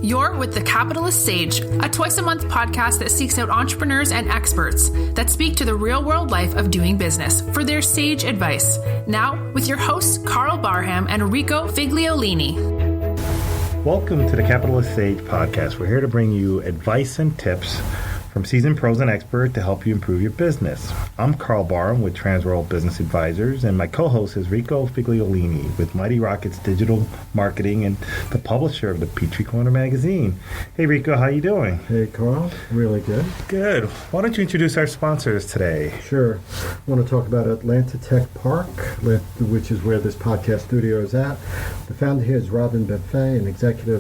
You're with The Capitalist Sage, a twice-a-month podcast that seeks out entrepreneurs and experts that speak to the real-world life of doing business for their sage advice. Now, with your hosts, Karl Barham and Rico Figliolini. Welcome to The Capitalist Sage podcast. We're here to bring you advice and tips from seasoned pros and experts to help you improve your business. I'm Karl Barham with Transworld Business Advisors, and my co-host is Rico Figliolini with Mighty Rockets Digital Marketing and the publisher of the Peachtree Corners magazine. Hey Rico, how you doing? Hey Karl, really good. Good. Why don't you introduce our sponsors today? Sure. I want to talk about Atlanta Tech Park, which is where this podcast studio is at. The founder here is Robin Buffet, an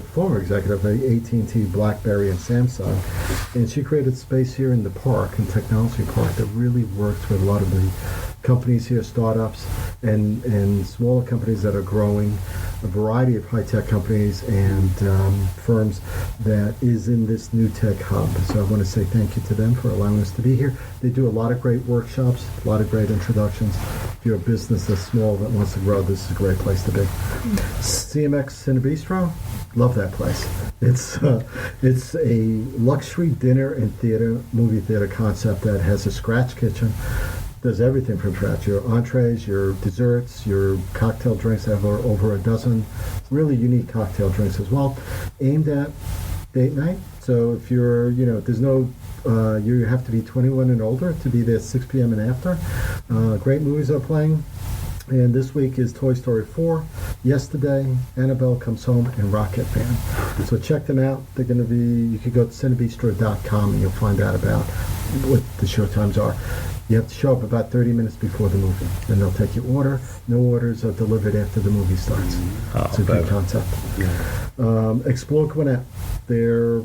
former executive of AT&T, BlackBerry, and Samsung, and she created space here in the park, in Technology Park, that really works with a lot of the companies here, startups, and smaller companies that are growing, a variety of high-tech companies and firms that is in this new tech hub. So I want to say thank you to them for allowing us to be here. They do a lot of great workshops, a lot of great introductions. If you're a business that's small that wants to grow, this is a great place to be. CMX Cinebistro, love that place. It's a luxury dinner and movie theater concept that has a scratch kitchen. Does everything from scratch. Your entrees, your desserts, your cocktail drinks. Have over a dozen really unique cocktail drinks as well, aimed at date night. So if you're, there's no, you have to be 21 and older to be there at 6 p.m. and after. Great movies are playing. And this week is Toy Story 4, Yesterday, Annabelle Comes Home, and Rocket Man. So check them out. They're going to be, you can go to cinebistro.com and you'll find out about what the showtimes are. You have to show up about 30 minutes before the movie, and they'll take your order. No orders are delivered after the movie starts. It's a good concept. Yeah. Explore Gwinnett. They're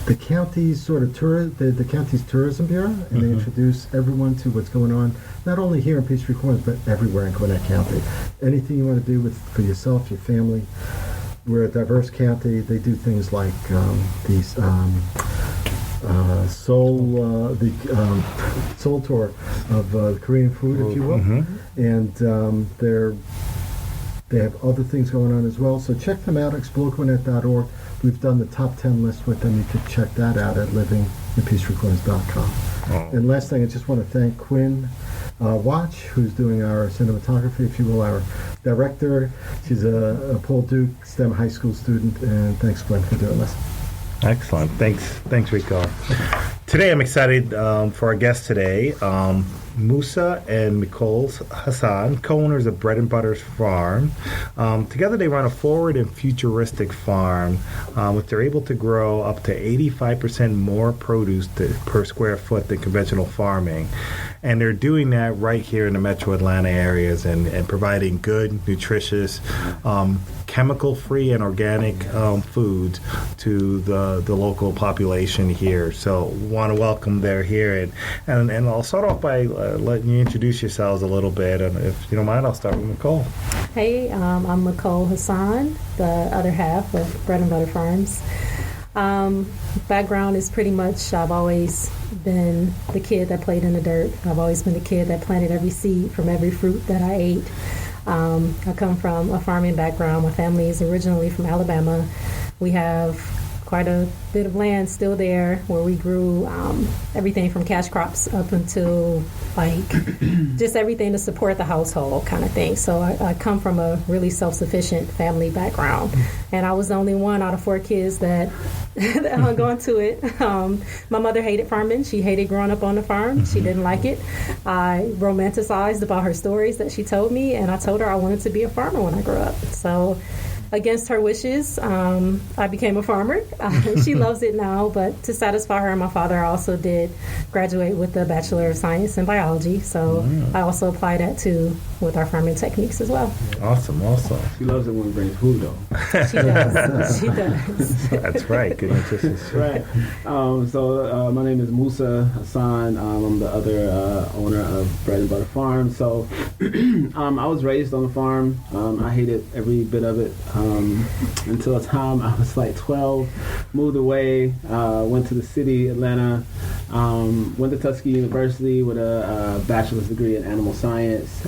the county's the county's tourism bureau, and they introduce everyone to what's going on, not only here in Peachtree Corners, but everywhere in Gwinnett County. Anything you want to do for yourself, your family. We're a diverse county. They do things like soul tour of Korean food, if you will, and they have other things going on as well. So check them out, exploregwinnett.org. We've done the top 10 list with them. You can check that out at livinginpeachtree.com. And last thing, I just want to thank Quinn Watch, who's doing our cinematography, if you will, our director. She's a Paul Duke STEM high school student, and thanks, Quinn, for doing this. Excellent. Thanks, Rico. Today, I'm excited for our guest today, Musa and Micole Hasan, co-owners of Bread and Butter's Farm. Together, they run a forward and futuristic farm, which they're able to grow up to 85% more produce per square foot than conventional farming. And they're doing that right here in the metro Atlanta areas and providing good, nutritious, chemical-free and organic foods to the local population here. So want to welcome them here. And I'll start off by letting you introduce yourselves a little bit. And if you don't mind, I'll start with Micole. Hey, I'm Micole Hasan, the other half of Bread and Butter Farms. Background is pretty much, I've always been the kid that played in the dirt. I've always been the kid that planted every seed from every fruit that I ate. I come from a farming background. My family is originally from Alabama. We have quite a bit of land still there where we grew everything from cash crops up until just everything to support the household kind of thing. So I come from a really self-sufficient family background, and I was the only one out of 4 kids that hung on to it. My mother hated farming. She hated growing up on the farm. She didn't like it. I romanticized about her stories that she told me, and I told her I wanted to be a farmer when I grew up. So against her wishes, I became a farmer. She loves it now, but to satisfy her and my father, I also did graduate with a Bachelor of Science in Biology. So I also apply that too with our farming techniques as well. Awesome. She loves it when we bring food, though. She does. She does. That's right. Good nutritious. Right. So my name is Musa Hasan. I'm the other owner of Bread and Butter Farm. So I was raised on the farm. I hated every bit of it. Until a time I was like 12, moved away, went to the city, Atlanta, went to Tuskegee University with a bachelor's degree in animal science,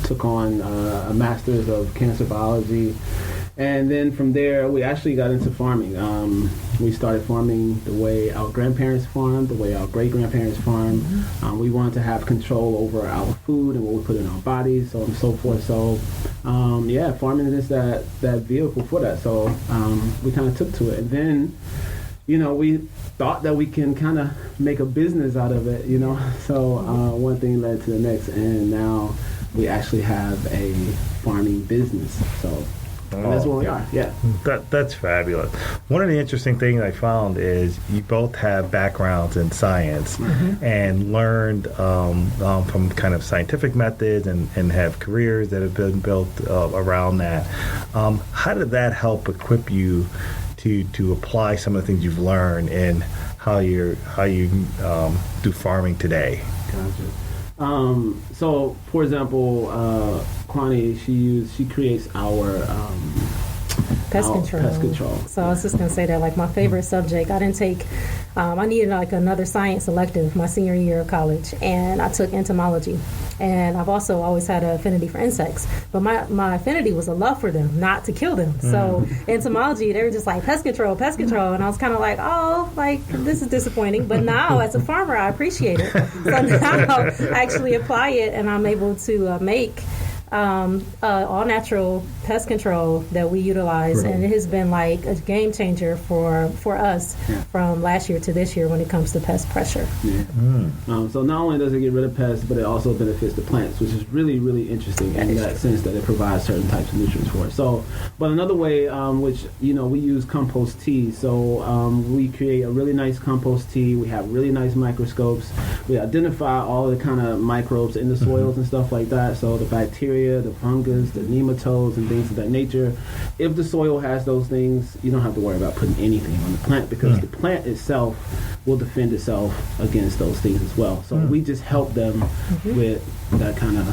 took on a master's of cancer biology, And then from there, we actually got into farming. We started farming the way our grandparents farmed, the way our great-grandparents farmed. We wanted to have control over our food and what we put in our bodies, so on and so forth. So, farming is that vehicle for that. So we kind of took to it. And then, we thought that we can kind of make a business out of it, So one thing led to the next, and now we actually have a farming business. So that's where we are. Yeah, that's fabulous. One of the interesting things I found is you both have backgrounds in science and learned from kind of scientific methods and have careers that have been built around that. How did that help equip you to apply some of the things you've learned in how you do farming today? Gotcha. So, for example, Kwani, she creates our Pest control. So I was just going to say that, like, my favorite subject, I didn't take, I needed like another science elective my senior year of college, and I took entomology. And I've also always had an affinity for insects, but my affinity was a love for them, not to kill them. So entomology, they were just like pest control, and I was kind of like, oh, like, this is disappointing. But now as a farmer, I appreciate it. So now I actually apply it, and I'm able to make all natural pest control that we utilize, and it has been like a game changer for us from last year to this year when it comes to pest pressure. So not only does it get rid of pests, but it also benefits the plants, which is really, really interesting in that sense that it provides certain types of nutrients for it. So, but another way, which we use compost tea. So we create a really nice compost tea. We have really nice microscopes. We identify all the kind of microbes in the soils and stuff like that. So the bacteria, the fungus, the nematodes, and things of that nature. If the soil has those things, you don't have to worry about putting anything on the plant, because the plant itself will defend itself against those things as well. So we just help them with that kind of,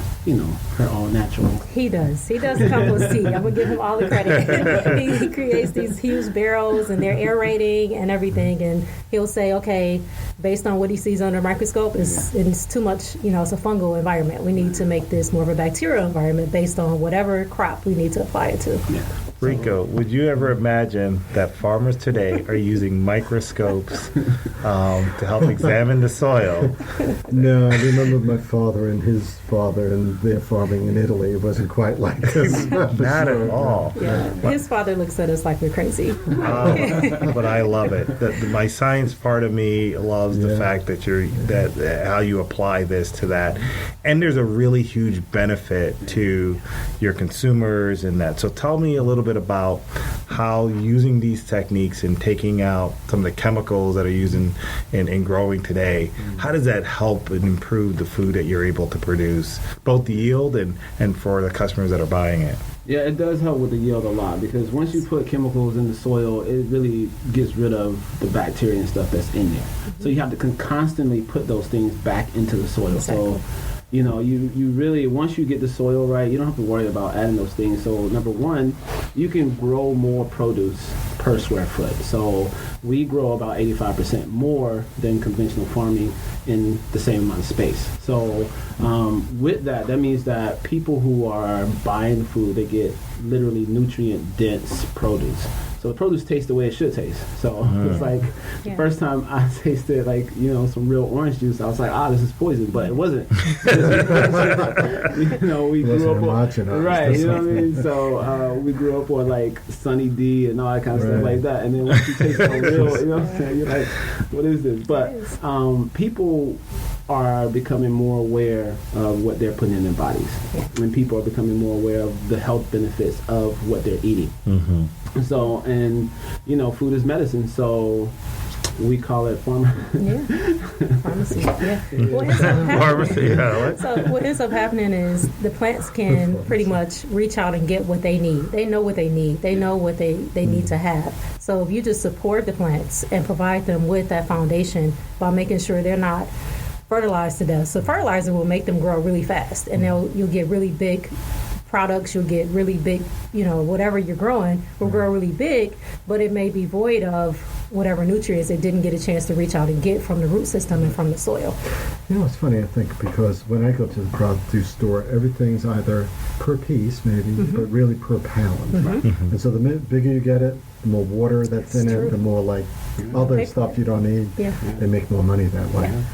her all natural. He does the compost tea. I'm going to give him all the credit. He creates these huge barrels, and they're aerating and everything, and he'll say, okay, based on what he sees under a microscope, it's too much, it's a fungal environment. We need to make this more of a bacterial environment based on whatever crop we need to apply it to. Yeah. Rico, would you ever imagine that farmers today are using microscopes to help examine the soil? No, I remember my father and his father and their farming in Italy. It wasn't quite like this. Not at all. Yeah. His father looks at us like we're crazy. But I love it. My science part of me loves the fact that how you apply this to that. And there's a really huge benefit to your consumers in that. So tell me a little bit about how using these techniques and taking out some of the chemicals that are used in growing today, how does that help and improve the food that you're able to produce, both the yield and for the customers that are buying it? Yeah, it does help with the yield a lot, because once you put chemicals in the soil, it really gets rid of the bacteria and stuff that's in there. So you have to constantly put those things back into the soil. Exactly. So you really, once you get the soil right, you don't have to worry about adding those things. So number one, you can grow more produce per square foot. So we grow about 85% more than conventional farming in the same amount of space. So with that means that people who are buying the food, they get literally nutrient-dense produce. So the produce tastes the way it should taste. So it's like the first time I tasted some real orange juice, I was like, this is poison, but it wasn't. We grew up on right. You know what I mean? So we grew up on like Sunny D and all that kind of stuff like that. And then once you taste the real, you know what I'm saying? You're like, what is this? But people are becoming more aware of what they're putting in their bodies, and people are becoming more aware of the health benefits of what they're eating. So, and food is medicine, so we call it pharmacy. So what ends up happening is the plants can pretty much reach out and get what they need. They know what they need. They know what they need to have. So if you just support the plants and provide them with that foundation by making sure they're not fertilized to death. So fertilizer will make them grow really fast, and you'll get really big products. You'll get really big, whatever you're growing will grow really big, but it may be void of whatever nutrients it didn't get a chance to reach out and get from the root system and from the soil. It's funny, I think, because when I go to the produce store, everything's either per piece, maybe, but really per pound. And so the bigger you get it, the more water that's in it, the more like other stuff you don't need. They make more money that way.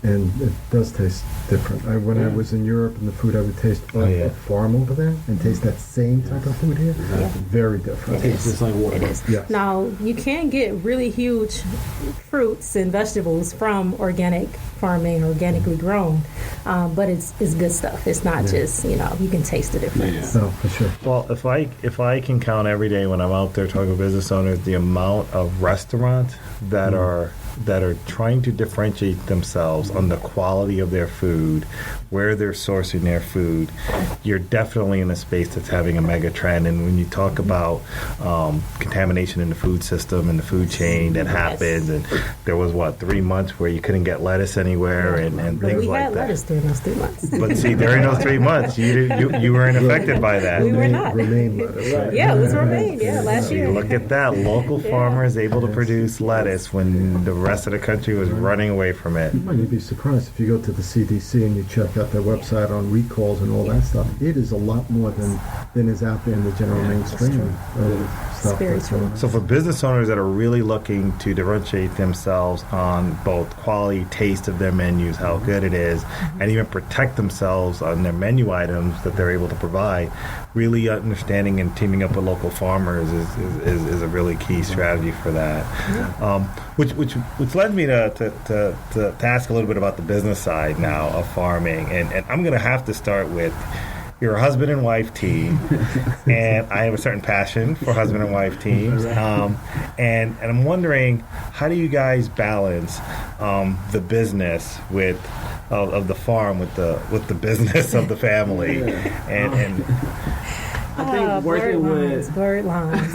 And it does taste different. When I was in Europe, and the food I would taste a farm over there and taste that same type of food here, very different. It's just like water. It is. Yes. Now, you can get really huge fruits and vegetables from organic farming, organically grown, but it's good stuff. It's not just, you can taste the difference. No, for sure. Well, if I can count every day when I'm out there talking to business owners, the amount of restaurants that are trying to differentiate themselves on the quality of their food, where they're sourcing their food, you're definitely in a space that's having a mega trend. And when you talk about contamination in the food system and the food chain that happens, and there was 3 months where you couldn't get lettuce anywhere and things like that. We had lettuce during those 3 months. But see, during those 3 months, you weren't affected by that. We were not. Romaine lettuce. Right? Yeah, it was romaine. Last year. Look at that. Local farmers able to produce lettuce when the rest of the country was running away from it. You'd be surprised if you go to the CDC and you check out their website on recalls and all that stuff. It is a lot more than is out there in the general mainstream of stuff. Very true. So for business owners that are really looking to differentiate themselves on both quality, taste of their menus, how good it is, and even protect themselves on their menu items that they're able to provide, really understanding and teaming up with local farmers is a really key strategy for that. Which led me to ask a little bit about the business side now of farming, and I'm going to have to start with you're a husband and wife team, and I have a certain passion for husband and wife teams, and I'm wondering, how do you guys balance the business of the farm with the business of the family, and I think working bird lines.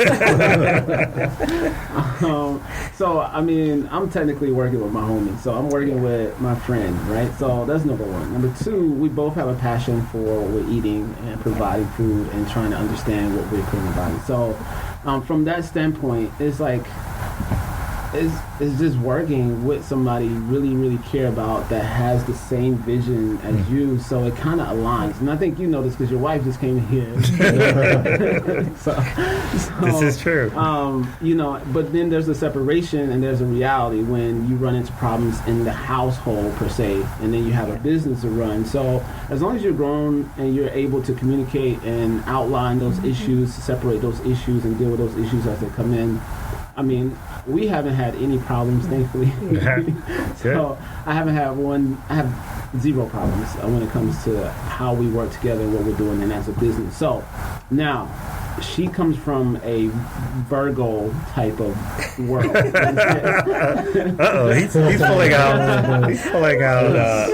So, I mean, I'm technically working with my homie. So I'm working with my friend, right? So that's number one. Number two, we both have a passion for what we're eating and providing food and trying to understand what we're putting in the body. So from that standpoint, it's like, it's just working with somebody you really, really care about that has the same vision as you, so it kind of aligns. And I think you know this because your wife just came here. so this is true. But then there's a separation and there's a reality when you run into problems in the household per se, and then you have a business to run. So as long as you're grown and you're able to communicate and outline those issues, separate those issues, and deal with those issues as they come in, I mean, we haven't had any problems, thankfully. So I have zero problems when it comes to how we work together and what we're doing and as a business. So now, she comes from a Virgo type of world. Uh-oh, he's pulling out. He's pulling out.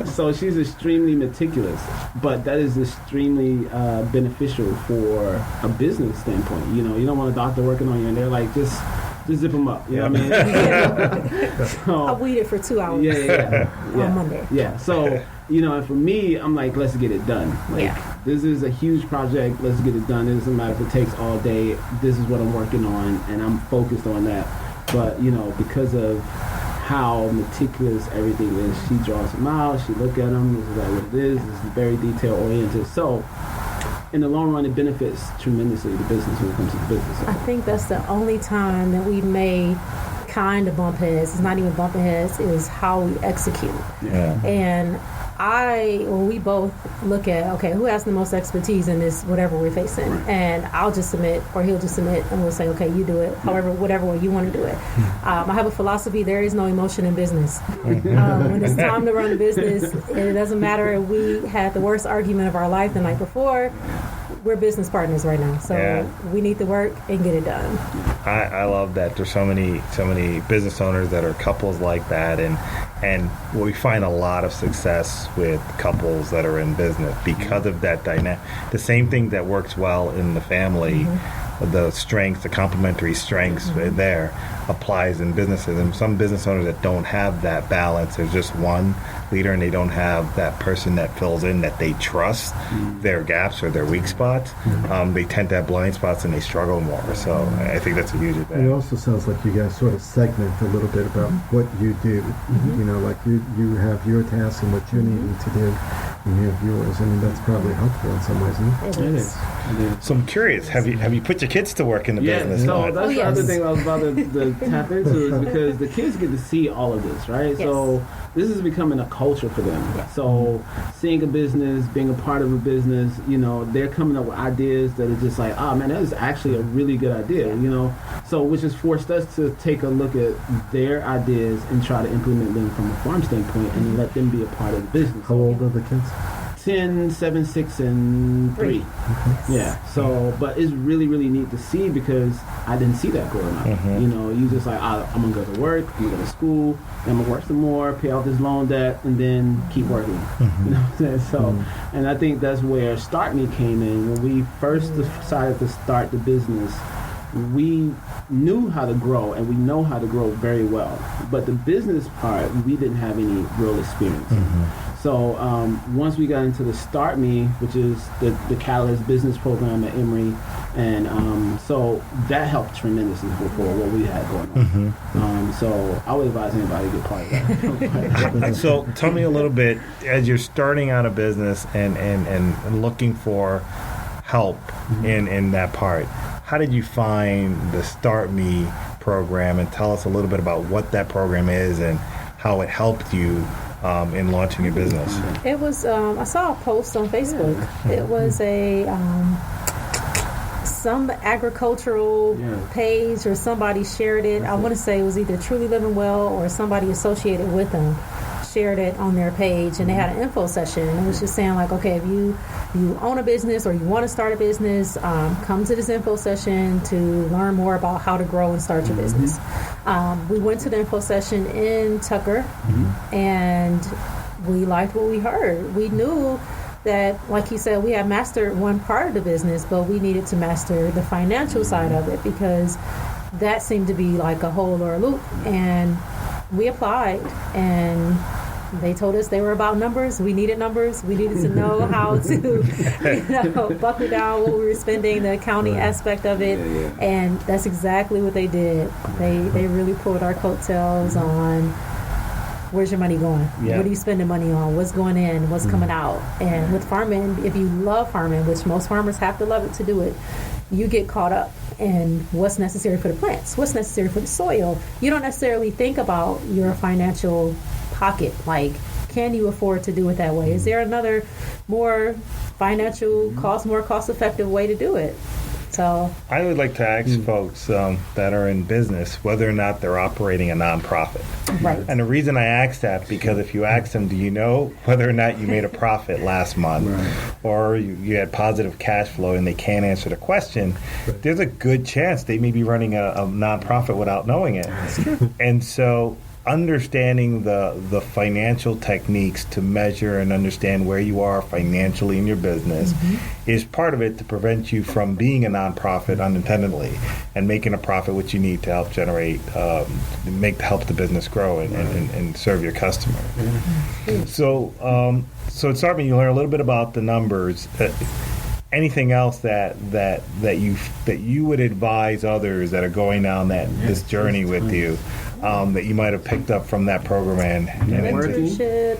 So she's extremely meticulous, but that is extremely beneficial for a business standpoint. You don't want a doctor working on you, and they're like, just zip them up. You know what I mean? So, I waited for 2 hours. On Monday. Yeah. So. And for me, I'm like, let's get it done. This is a huge project. Let's get it done. It doesn't matter if it takes all day. This is what I'm working on, and I'm focused on that. But, because of how meticulous everything is, she draws them out. She look at them. This is like what it is. This is very detail-oriented. So, in the long run, it benefits tremendously the business when it comes to the business. I think that's the only time that we may kind of bump heads. It's not even bumping heads. Is how we execute. Yeah. And we both look at, okay, who has the most expertise in this, whatever we're facing, and I'll just submit, or he'll just submit, and we'll say, okay, you do it, however, whatever way you want to do it. I have a philosophy: there is no emotion in business. When it's time to run a business, it doesn't matter if we had the worst argument of our life the night before. We're business partners right now, so we need to work and get it done. I love that. There's so many business owners that are couples like that, and we find a lot of success with couples that are in business because of that dynamic. The same thing that works well in the family the strengths, the complementary strengths there applies in businesses. And some business owners that don't have that balance, there's just one leader and they don't have that person that fills in, that they trust their gaps or their weak spots, they tend to have blind spots and they struggle more. So I think that's a huge advantage. It also sounds like you guys sort of segment a little bit about what you do. You know, like you have your tasks and what you're needing to do, and you have yours. I mean, that's probably helpful in some ways, isn't it? It is. So I'm curious, have you put your kids to work in the business? So that's the other thing I was about to tap into, is because the kids get to see all of this, right? Yes. So this is becoming a culture for them. Yes. So seeing a business, being a part of a business, you know, they're coming up with ideas that are just like, oh man, that is actually a really good idea, you know? So which has forced us to take a look at their ideas and try to implement them from a farm standpoint and let them be a part of the business. How old are the kids? 10, 7, 6, and 3. Okay. Yeah. So, but it's really, really neat to see because I didn't see that growing up. You know, you just like, I'm going to go to work, I'm going to go to school, I'm going to work some more, pay off this loan debt, and then keep working. You know what I'm saying? So, and I think that's where Start Me came in. When we first decided to start the business, we knew how to grow and we know how to grow very well. But the business part, we didn't have any real experience in. So once we got into the Start Me, which is the Catalyst business program at Emory, and so that helped tremendously for what we had going on. So I would advise anybody to get part of that. So tell me a little bit, as you're starting out a business and looking for help in that part, how did you find the Start Me program, and tell us a little bit about what that program is and how it helped you in launching your business? It was, I saw a post on Facebook. It was some agricultural page, or somebody shared it. I want to say it was either Truly Living Well or somebody associated with them shared it on their page, and they had an info session, and it was just saying like, okay, if you own a business or you want to start a business, come to this info session to learn more about how to grow and start your business. We went to the info session in Tucker, and we liked what we heard. We knew that, like you said, we had mastered one part of the business, but we needed to master the financial side of it, because that seemed to be like a hole or a loop. And we applied, and they told us they were about numbers. We needed numbers. We needed to know how to buckle down what we were spending, the accounting aspect of it. And that's exactly what they did. They really pulled our coattails on, where's your money going? What are you spending money on? What's going in? What's coming out? And with farming, if you love farming, which most farmers have to love it to do it, you get caught up in what's necessary for the plants, what's necessary for the soil. You don't necessarily think about your financial pocket. Like, can you afford to do it that way? Is there another more financial more cost-effective way to do it? So I would like to ask folks that are in business whether or not they're operating a nonprofit. Right. And the reason I ask that, because if you ask them, do you know whether or not you made a profit last month, or you had positive cash flow, and they can't answer the question, there's a good chance they may be running a nonprofit without knowing it. And so understanding the financial techniques to measure and understand where you are financially in your business is part of it, to prevent you from being a nonprofit unintendedly and making a profit, which you need to help generate, help the business grow and serve your customer. So at Start Me, you learn a little bit about the numbers. Anything else that you would advise others that are going down this journey with you, that you might have picked up from that program? Mentorship,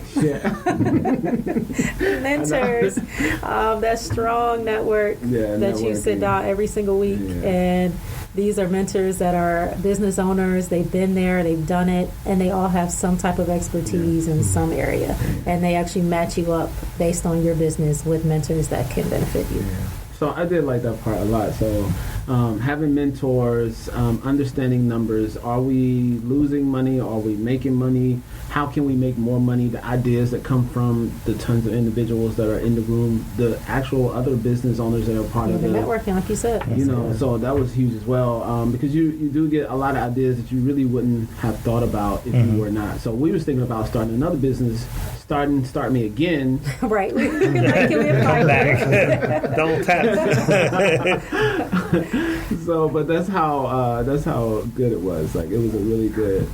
mentors, that strong network that you sit down every single week, and these are mentors that are business owners. They've been there, they've done it, and they all have some type of expertise in some area, and they actually match you up based on your business with mentors that can benefit you. So I did like that part a lot. So having mentors, understanding numbers. Are we losing money? Are we making money? How can we make more money? The ideas that come from the tons of individuals that are in the room, the actual other business owners that are part of the networking, like you said. So that was huge as well, because you do get a lot of ideas that you really wouldn't have thought about if you were not. So we was thinking about starting another business, Start Me again. Right. Can we apply back? Double tap. So, but that's how good it was. Like, it was a really good,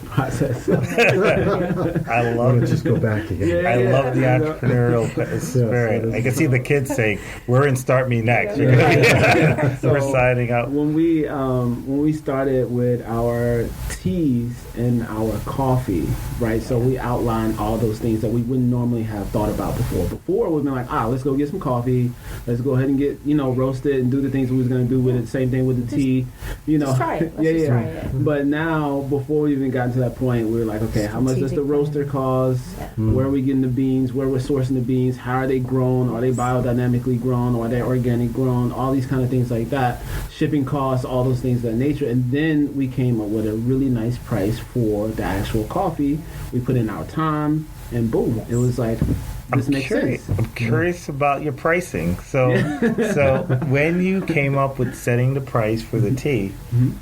process. I love it. Just go back again. I love the entrepreneurial spirit. I can see the kids saying, "We're in Start Me Next." So we're signing up. When we started with our teas and our coffee, right? So we outlined all those things that we wouldn't normally have thought about before. Before we've been like, let's go get some coffee. Let's go ahead and get roasted and do the things we was going to do with it. Same thing with the tea. Just try it. Let's try it. But now, before we even got to that point, we were like, okay, how much does the roaster cost? Where are we getting the beans? Where we're sourcing the beans? How are they grown? Are they biodynamically grown? Or are they organic grown? All these kind of things like that. Shipping costs, all those things of that nature. And then we came up with a really nice price for the actual coffee. We put in our time, and boom, it was like, this makes sense. I'm curious about your pricing. So when you came up with setting the price for the tea,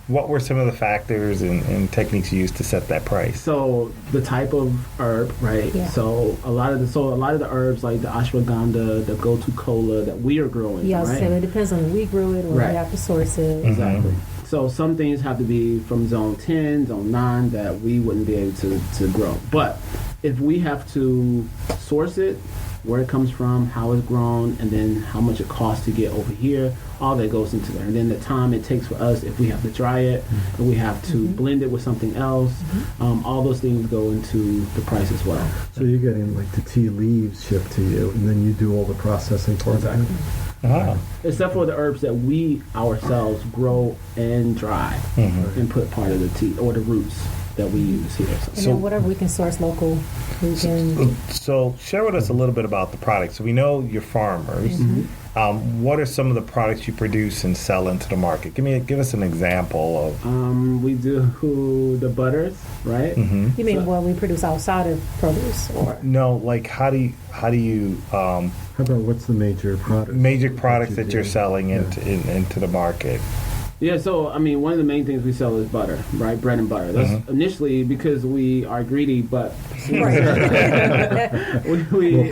what were some of the factors and techniques you used to set that price? So the type of herb, right? Yeah. So a lot of the herbs like the ashwagandha, the gotu kola that we are growing. Yeah, right? so it depends on when we grew it or we have to source it. Exactly. So some things have to be from zone 10, zone 9 that we wouldn't be able to grow. But if we have to source it, where it comes from, how it's grown, and then how much it costs to get over here, all that goes into there. And then the time it takes for us, if we have to dry it, if we have to blend it with something else, all those things go into the price as well. So you're getting like the tea leaves shipped to you, and then you do all the processing for them? Wow. Except for the herbs that we ourselves grow and dry and put part of the tea or the roots that we use here. And then whatever we can source local, we can. So share with us a little bit about the products. So we know you're farmers. What are some of the products you produce and sell into the market? Give us an example of. We do the butters, right? You mean what we produce outside of produce, or no? Like how do you? How about what's the major product? Major products that you're selling into the market. Yeah, so, I mean, one of the main things we sell is butter, right? Bread and butter. That's initially because we are greedy, but More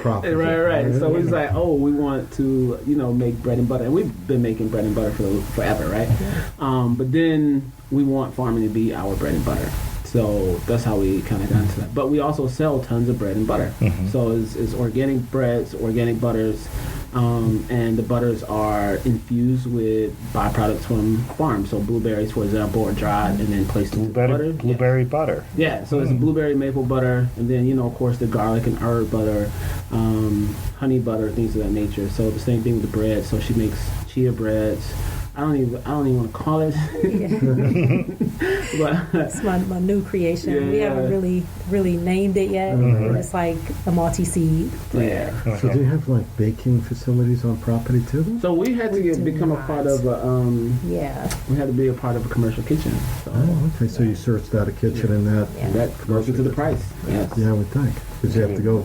profit. Right. So it's like, we want to, make bread and butter. And we've been making bread and butter for forever, right? But then we want farming to be our bread and butter. So that's how we kind of got into that. But we also sell tons of bread and butter. So it's organic breads, organic butters, and the butters are infused with byproducts from farms. So blueberries, for example, are dried and then placed into butter. Blueberry butter. Yeah, so it's blueberry maple butter, and then, of course, the garlic and herb butter, honey butter, things of that nature. So the same thing with the bread. So she makes chia breads. I don't even want to call it. But it's my new creation. Yeah. We haven't really named it yet. It's like a multi-seed bread. Yeah. So do you have like baking facilities on property too? So we had to become a part of we had to be a part of a commercial kitchen. So. Oh, okay. So you searched out a kitchen and that goes into the price. Yes. Yeah, I would think. Because you have to go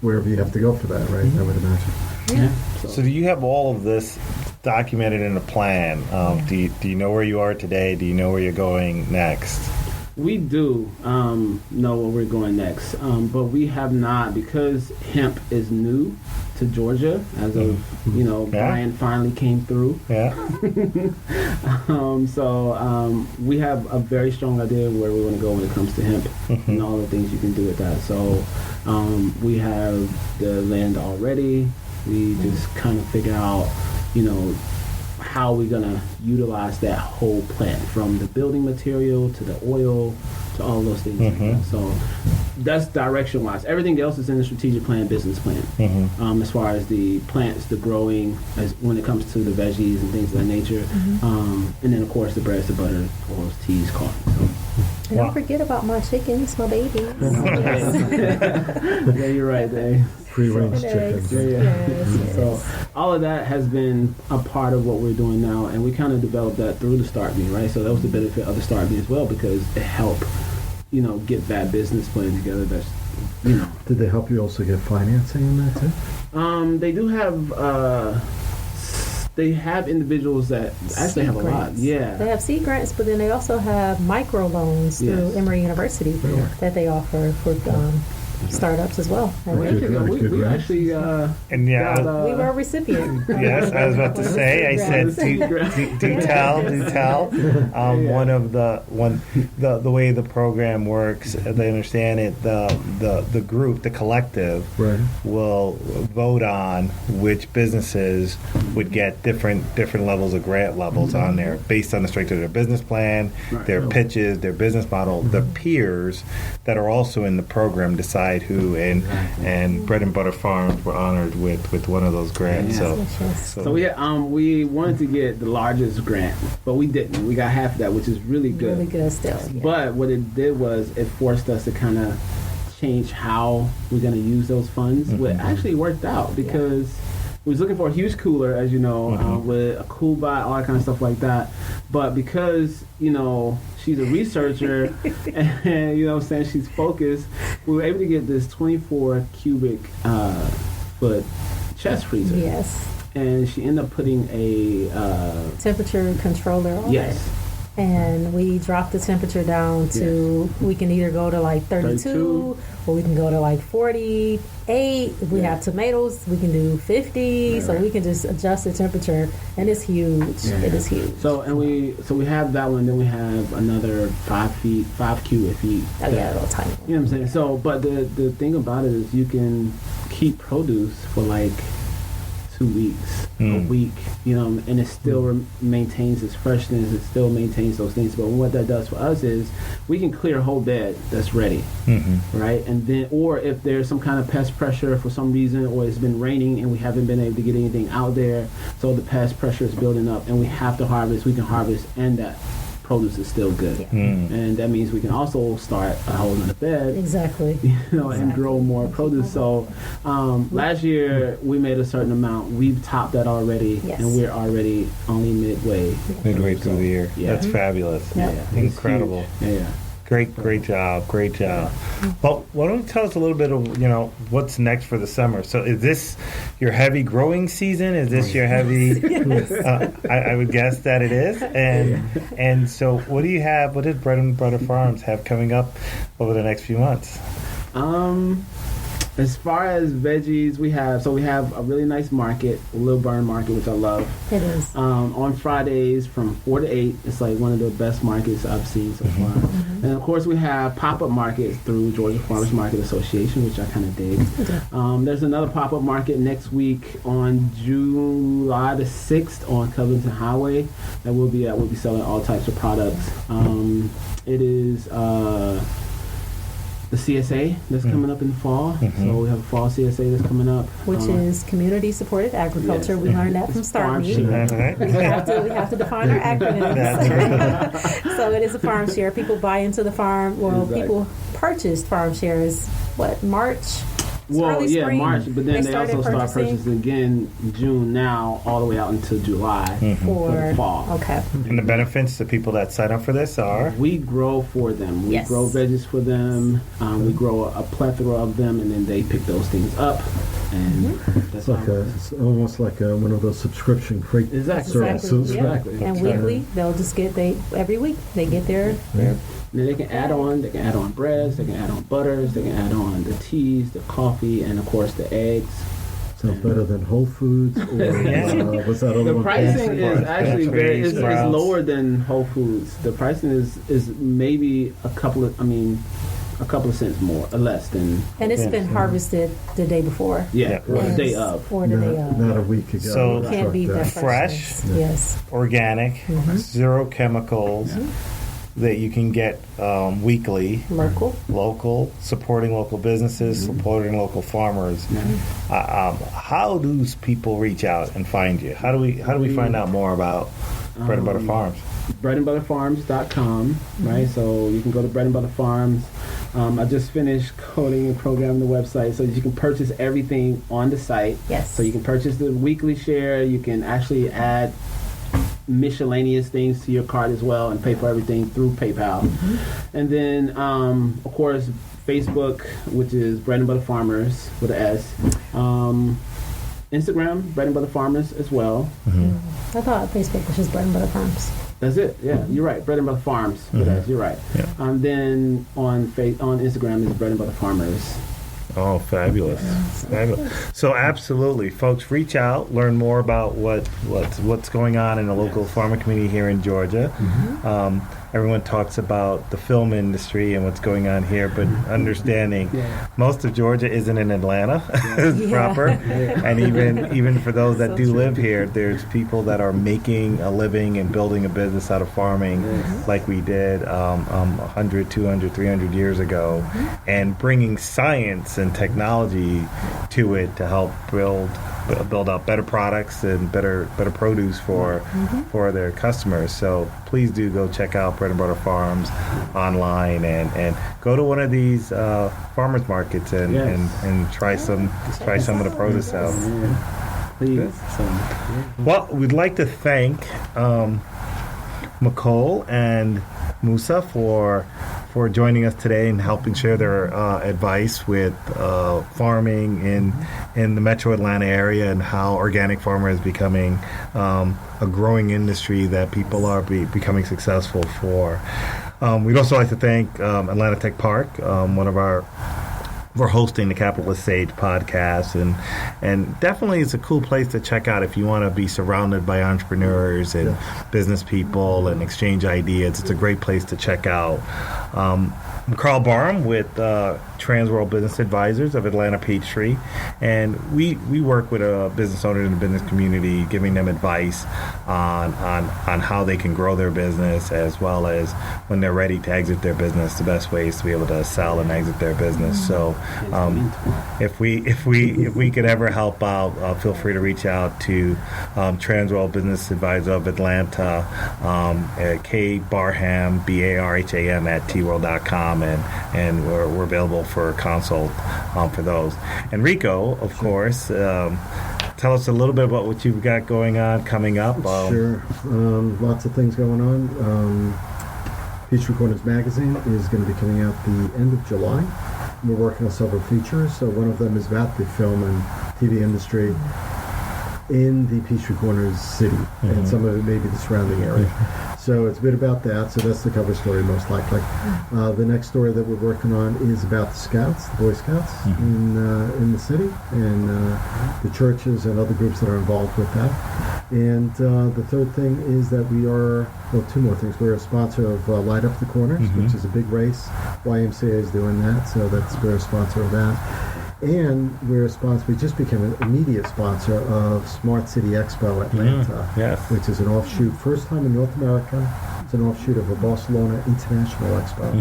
wherever you have to go for that, right? I would imagine. Yeah. So do you have all of this documented in a plan? Do you know where you are today? Do you know where you're going next? We do know where we're going next, but we have not, because hemp is new to Georgia as of, Brian finally came through. Yeah. So we have a very strong idea of where we want to go when it comes to hemp and all the things you can do with that. So we have the land already. We just kind of figure out, how we're going to utilize that whole plant, from the building material to the oil to all those things. Like that. So that's direction-wise. Everything else is in the strategic plan, business plan. As far as the plants, the growing, as when it comes to the veggies and things of that nature. And then, of course, the breads, the butter, oils, teas, coffee. So. And don't forget about my chickens, my babies. Yeah, you're right, Dave. Free-range chickens. Yes. So all of that has been a part of what we're doing now, and we kind of developed that through the Start Me, right? So that was the benefit of the Start Me as well, because it helped, get that business plan together. That's, Did they help you also get financing in that too? They do have. They have individuals that actually have a lot. Yeah. They have seed grants, but then they also have micro loans through Emory University that they offer for startups as well. We actually And yeah, got, we were a recipient. yes, I was about to say. I said, do tell. One of the way the program works, as I understand it, the group, the collective, will vote on which businesses would get different levels of grant levels on there based on the strength of their business plan, their pitches, their business model. The peers that are also in the program decide who, and Bread and Butter Farms were honored with one of those grants. So we wanted to get the largest grant, but we didn't. We got half of that, which is really good. Really good still. Yeah. But what it did was it forced us to kind of change how we're going to use those funds. What actually worked out because we was looking for a huge cooler, as you know, with a cool buy, all that kind of stuff like that. But because, she's a researcher and, what I'm saying, she's focused, we were able to get this 24 cubic foot chest freezer. Yes. And she ended up putting a temperature controller on it. And we dropped the temperature down to, we can either go to like 32 or we can go to like 48. If we have tomatoes, we can do 50. So we can just adjust the temperature, and it's huge. It is huge. So we have that one, then we have another 5 cubic feet. Oh, yeah, a little tiny. You know what I'm saying? So, but the thing about it is you can keep produce for like 2 weeks, a week, and it still maintains its freshness, it still maintains those things. But what that does for us is we can clear a whole bed that's ready, right? And then, or if there's some kind of pest pressure for some reason, or it's been raining and we haven't been able to get anything out there, so the pest pressure is building up and we have to harvest, we can harvest, and that produce is still good. And that means we can also start a whole nother bed. Exactly. And grow more produce. So last year we made a certain amount. We've topped that already, and we're already only midway through the year. That's fabulous. Incredible. Great job. Well, why don't you tell us a little bit of what's next for the summer? So is this your heavy growing season? Is this your heavy? I would guess that it is. And so what do you have? What does Bread and Butter Farms have coming up over the next few months? As far as veggies, we have a really nice market, a Little Burn Market, which I love. It is. On Fridays from 4 to 8. It's like one of the best markets I've seen so far. And of course we have pop-up markets through Georgia Farmers Market Association, which I kind of dig. There's another pop-up market next week on July the 6th on Covington Highway that we'll be selling all types of products. It is the CSA that's coming up in the fall. So we have a fall CSA that's coming up. Which is Community Supported Agriculture. We learned that from Start Me. We have to define our acronyms. So it is a farm share. People buy into the farm. Well, people purchased farm shares, March? Well, March, but then they also start purchasing again June now, all the way out until July for the fall. Okay. And the benefits to people that sign up for this are? We grow for them. We grow veggies for them. We grow a plethora of them, and then they pick those things up. And that's it's almost like one of those subscription freight services. Exactly. And weekly, they'll just get every week they get their And then they can add on breads, they can add on butters, they can add on the teas, the coffee, and of course the eggs. Sounds better than Whole Foods, or what's that other one? The pricing is actually is lower than Whole Foods. The pricing is maybe a couple of cents more or less than. And it's been harvested the day before. Or the day of. Or the day of. Not a week ago. So you can't beat that fresh, organic, zero chemicals. That you can get weekly, local, supporting local businesses, supporting local farmers. How do people reach out and find you? How do we find out more about Bread and Butter Farms? breadandbutterfarms.com, right? So you can go to Bread and Butter Farms. I just finished coding and programming the website so that you can purchase everything on the site. So you can purchase the weekly share. You can actually add miscellaneous things to your cart as well and pay for everything through PayPal. And then of course Facebook, which is Bread and Butter Farmers with an S. Instagram, Bread and Butter Farmers as well. I thought Facebook was just Bread and Butter Farms. That's it. You're right. Bread and Butter Farms with us. You're right. Then on Instagram is Bread and Butter Farmers. Oh, fabulous. Fabulous. So absolutely, folks, reach out, learn more about what's going on in the local farming community here in Georgia. Everyone talks about the film industry and what's going on here, but understanding most of Georgia isn't in Atlanta proper. And even for those that do live here, there's people that are making a living and building a business out of farming like we did 100, 200, 300 years ago, and bringing science and technology to it to help build out better products and better produce for their customers. So please do go check out Bread and Butter Farms online and go to one of these farmers markets and try some of the produce out. Please. Well, we'd like to thank Micole and Musa for joining us today and helping share their advice with farming in the metro Atlanta area and how organic farming is becoming a growing industry that people are becoming successful for. We'd also like to thank Atlanta Tech Park, for hosting the Capitalist Sage podcast, and definitely it's a cool place to check out if you want to be surrounded by entrepreneurs and business people and exchange ideas. It's a great place to check out. I'm Karl Barham with Transworld Business Advisors of Atlanta Peachtree, and we work with business owners in the business community, giving them advice on how they can grow their business, as well as when they're ready to exit their business, the best ways to be able to sell and exit their business. So if we could ever help out, feel free to reach out to Transworld Business Advisor of Atlanta, K Barham, Barham at tworld.com, and we're available for a consult for those. And Rico, of course, tell us a little bit about what you've got going on coming up. Sure. Lots of things going on. Peachtree Corners magazine is going to be coming out the end of July. We're working on several features. So one of them is about the film and TV industry in the Peachtree Corners city, and some of it may be the surrounding area. So it's a bit about that. So that's the cover story, most likely. The next story that we're working on is about the Scouts, the Boy Scouts in the city, and the churches and other groups that are involved with that. And the third thing is that we are, well, two more things. We're a sponsor of Light Up the Corners, which is a big race. YMCA is doing that, so we're a sponsor of that. And we're a sponsor. We just became an immediate sponsor of Smart City Expo Atlanta, which is an offshoot, first time in North America. It's an offshoot of a Barcelona International Expo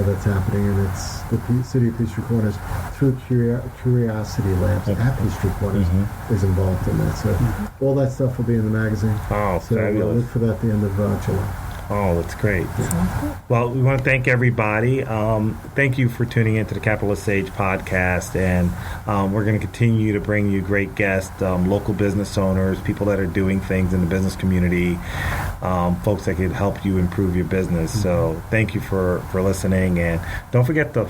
that's happening, and it's the City of Peachtree Corners through Curiosity Labs at Peachtree Corners is involved in that. So all that stuff will be in the magazine. Oh, so fabulous. Look for that at the end of July. Oh, that's great. Well, we want to thank everybody. Thank you for tuning into the Capitalist Sage podcast, and we're going to continue to bring you great guests, local business owners, people that are doing things in the business community, folks that can help you improve your business. So thank you for listening, and don't forget to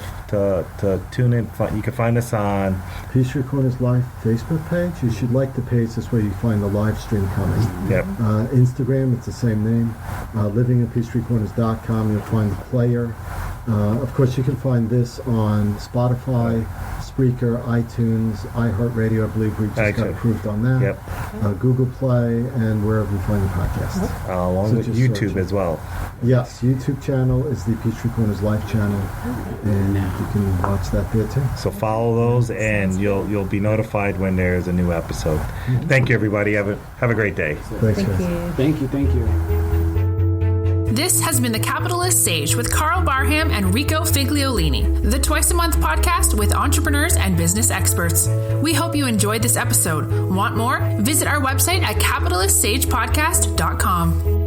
tune in. You can find us on Peachtree Corners Live Facebook page. You should like the page. This way you find the live stream coming. Yep. Instagram, it's the same name. LivingInPeachtreeCorners.com, you'll find the player. Of course, you can find this on Spotify, Spreaker, iTunes, iHeartRadio. I believe we just got approved on that. Yep. Google Play, and wherever you find the podcast. Along with YouTube as well. Yes, YouTube channel is the Peachtree Corners Live channel, and you can watch that there too. So follow those, and you'll be notified when there's a new episode. Thank you, everybody. Have a great day. Thanks, guys. Thank you. This has been the Capitalist Sage with Karl Barham and Rico Figliolini, the twice-a-month podcast with entrepreneurs and business experts. We hope you enjoyed this episode. Want more? Visit our website at capitalistsagepodcast.com.